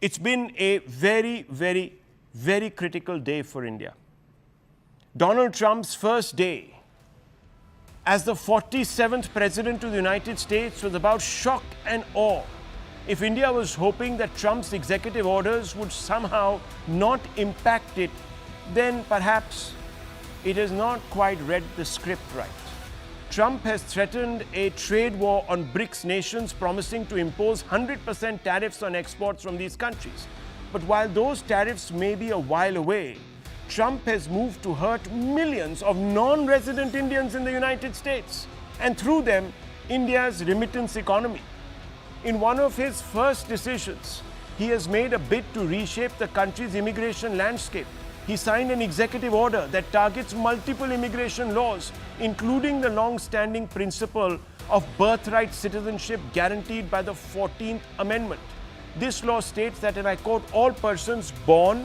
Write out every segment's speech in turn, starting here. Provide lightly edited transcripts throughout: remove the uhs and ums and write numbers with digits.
It's been a very, very, very critical day for India. Donald Trump's first day as the 47th President of the United States was about shock and awe. If India was hoping that Trump's executive orders would somehow not impact it, then perhaps it has not quite read the script right. Trump has threatened a trade war on BRICS nations, promising to impose 100% tariffs on exports from these countries. But while those tariffs may be a while away, Trump has moved to hurt millions of non-resident Indians in the United States, and through them, India's remittance economy. In one of his first decisions, he has made a bid to reshape the country's immigration landscape. He signed an executive order that targets multiple immigration laws, including the long-standing principle of birthright citizenship guaranteed by the 14th Amendment. This law states that, and I quote, all persons born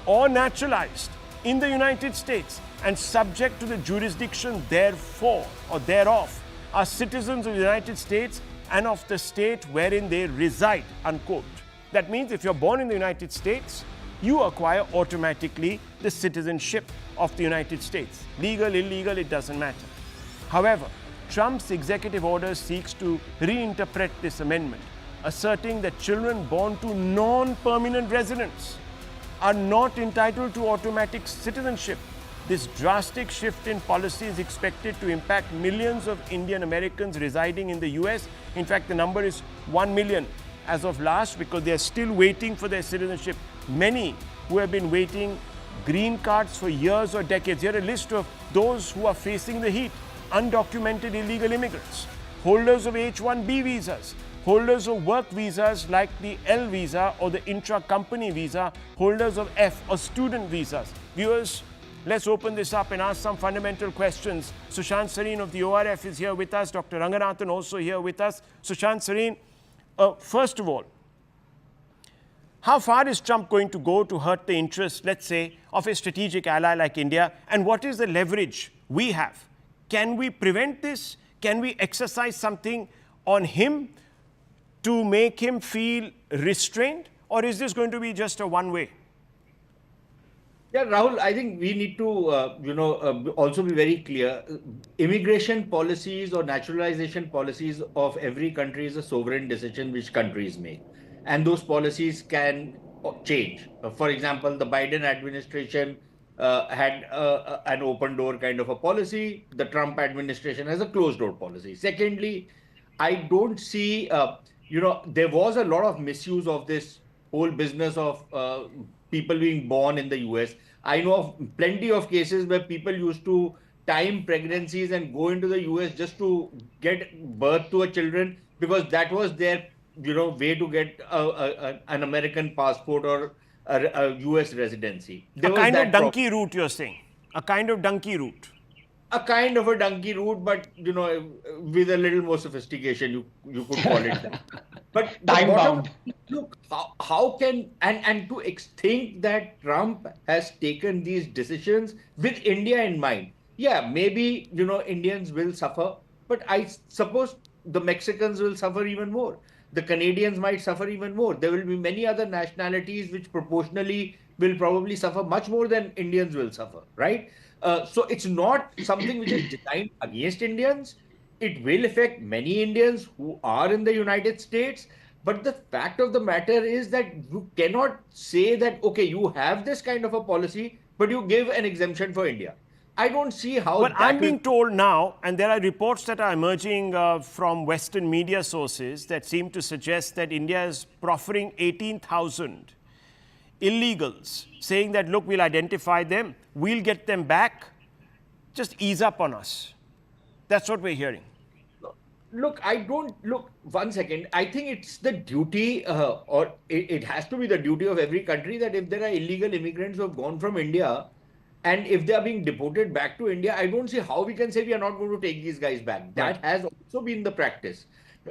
or naturalized in the United States and subject to the jurisdiction therefore or thereof are citizens of the United States and of the state wherein they reside, unquote. That means if you're born in the United States, you acquire automatically the citizenship of the United States. Legal, illegal, it doesn't matter. However, Trump's executive order seeks to reinterpret this amendment, asserting that children born to non-permanent residents are not entitled to automatic citizenship. This drastic shift in policy is expected to impact millions of Indian Americans residing in the US. In fact, the number is 1 million as of last, because they are still waiting for their citizenship. Many who have been waiting green cards for years or decades. Here a list of those who are facing the heat: undocumented illegal immigrants, holders of H-1B visas, holders of work visas like the L visa or the intra-company visa, holders of F or student visas. Viewers, let's open this up and ask some fundamental questions. Sushant Sareen of the ORF is here with us. Dr. Ranganathan also here with us. Sushant Sareen, first of all, how far is Trump going to go to hurt the interests, let's say, of a strategic ally like India? And what is the leverage we have? Can we prevent this? Can we exercise something on him to make him feel restrained? Or is this going to be just a one-way? Yeah, Rahul, I think we need to, also be very clear. Immigration policies or naturalization policies of every country is a sovereign decision which countries make. And those policies can change. For example, the Biden administration had an open door kind of a policy. The Trump administration has a closed door policy. Secondly, I don't see, there was a lot of misuse of this whole business of people being born in the US. I know of plenty of cases where people used to time pregnancies and go into the US just to get birth to a children, because that was their way to get an American passport or a US residency. A kind of donkey route, you're saying? A kind of donkey route? A kind of a donkey route, but, with a little more sophistication, you could call it that. But time-bound. Look, how can, and to think that Trump has taken these decisions with India in mind. Yeah, maybe, Indians will suffer, but I suppose the Mexicans will suffer even more. The Canadians might suffer even more. There will be many other nationalities which proportionally will probably suffer much more than Indians will suffer, right? So it's not something which is designed against Indians. It will affect many Indians who are in the United States. But the fact of the matter is that you cannot say that, okay, you have this kind of a policy, but you give an exemption for India. I don't see how. But I'm being told now, and there are reports that are emerging from Western media sources that seem to suggest that India is proffering 18,000 illegals, saying that, look, we'll identify them, we'll get them back, just ease up on us. That's what we're hearing. Look, one second. I think it's the duty, or it has to be the duty of every country, that if there are illegal immigrants who have gone from India, and if they are being deported back to India, I don't see how we can say we are not going to take these guys back. That has also been the practice.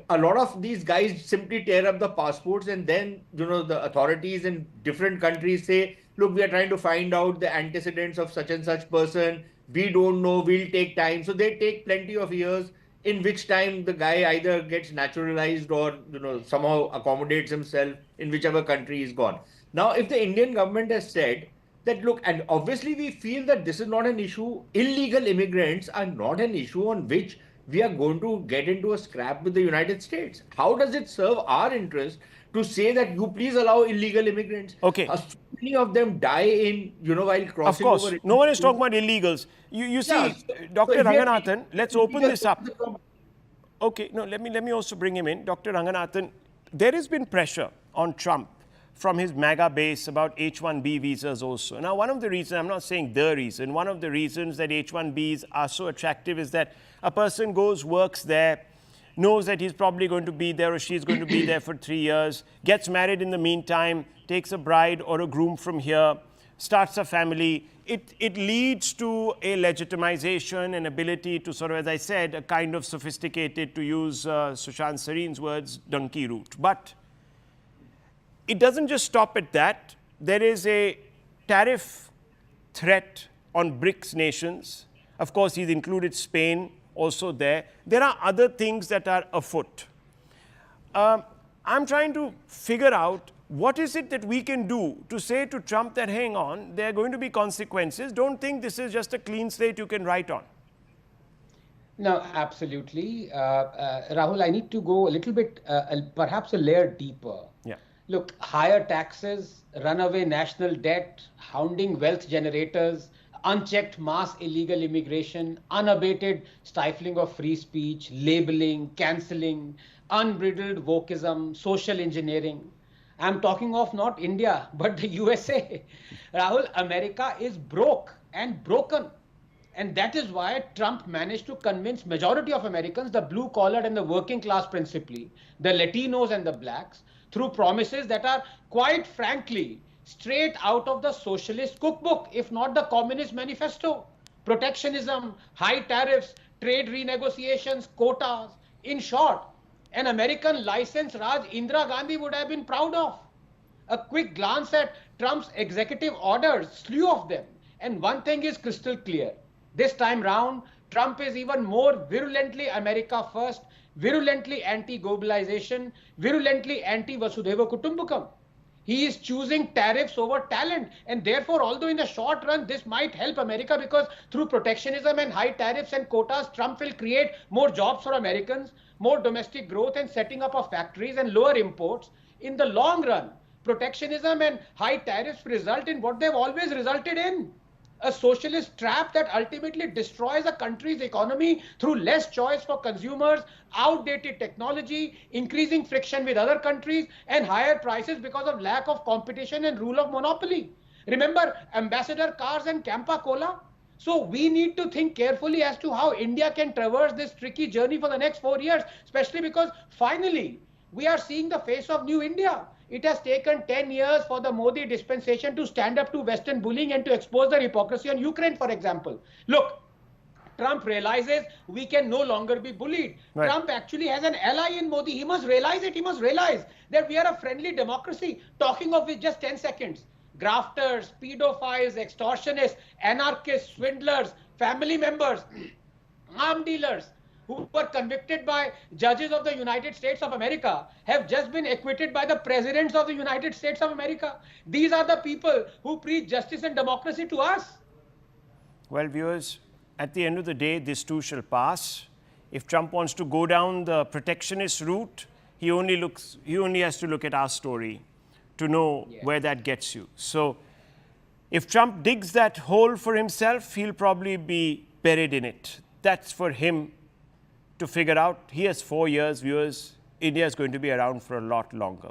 A lot of these guys simply tear up the passports, and then, the authorities in different countries say, look, we are trying to find out the antecedents of such and such person. We don't know, we'll take time. So they take plenty of years. in which time the guy either gets naturalized or somehow accommodates himself in whichever country he's gone. Now, if the Indian government has said that, look, and obviously we feel that this is not an issue, illegal immigrants are not an issue on which we are going to get into a scrap with the United States. How does it serve our interest to say that you please allow illegal immigrants? Okay. So many of them die while Of crossing course, over. no one is talking about illegals. You see, Yeah, Dr. if we are Ranganathan, let's open this up. the problem. Okay, no, let me also bring him in. Dr. Ranganathan, there has been pressure on Trump from his MAGA base about H-1B visas also. Now, one of the reasons, I'm not saying the reason, one of the reasons that H-1Bs are so attractive is that a person goes, works there, knows that he's probably going to be there or she's going to be there for 3 years, gets married in the meantime, takes a bride or a groom from here, starts a family. It leads to a legitimization and ability to sort of, as I said, a kind of sophisticated, to use Sushant Sareen's words, donkey route. But it doesn't just stop at that. There is a tariff threat on BRICS nations. Of course, he's included Spain also there. There are other things that are afoot. I'm trying to figure out what is it that we can do to say to Trump that, hang on, there are going to be consequences. Don't think this is just a clean slate you can write on. No, absolutely. Rahul, I need to go a little bit, perhaps a layer deeper. Yeah. Look, higher taxes, runaway national debt, hounding wealth generators, unchecked mass illegal immigration, unabated stifling of free speech, labeling, cancelling, unbridled wokeism, social engineering. I'm talking of not India, but the USA. Rahul, America is broke and broken. And that is why Trump managed to convince majority of Americans, the blue collared and the working class principally, the Latinos and the blacks, through promises that are quite frankly straight out of the socialist cookbook, if not the communist manifesto. Protectionism, high tariffs, trade renegotiations, quotas. In short, an American license Raj Indira Gandhi would have been proud of. A quick glance at Trump's executive orders, slew of them. And one thing is crystal clear. This time round, Trump is even more virulently America first, virulently anti-globalization, virulently anti-Vasudhaiva Kutumbakam. He is choosing tariffs over talent, and therefore, although in the short run this might help America, because through protectionism and high tariffs and quotas, Trump will create more jobs for Americans, more domestic growth and setting up of factories and lower imports. In the long run, protectionism and high tariffs result in what they've always resulted in: a socialist trap that ultimately destroys a country's economy through less choice for consumers, outdated technology, increasing friction with other countries, and higher prices because of lack of competition and rule of monopoly. Remember Ambassador cars and Campa Cola? So we need to think carefully as to how India can traverse this tricky journey for the next 4 years, especially because finally we are seeing the face of new India. It has taken 10 years for the Modi dispensation to stand up to Western bullying and to expose the hypocrisy on Ukraine, for example. Look, Trump realizes we can no longer be bullied. Right. Trump actually has an ally in Modi. He must realize it. He must realize that we are a friendly democracy. Talking of which, just 10 seconds. Grafters, pedophiles, extortionists, anarchists, swindlers, family members, arm dealers, who were convicted by judges of the United States of America, have just been acquitted by the presidents of the United States of America. These are the people who preach justice and democracy to us. Well, viewers, at the end of the day, this too shall pass. If Trump wants to go down the protectionist route, he only has to look at our story to know where that gets you. So if Trump digs that hole for himself, he'll probably be buried in it. That's for him to figure out. He has 4 years, viewers. India is going to be around for a lot longer.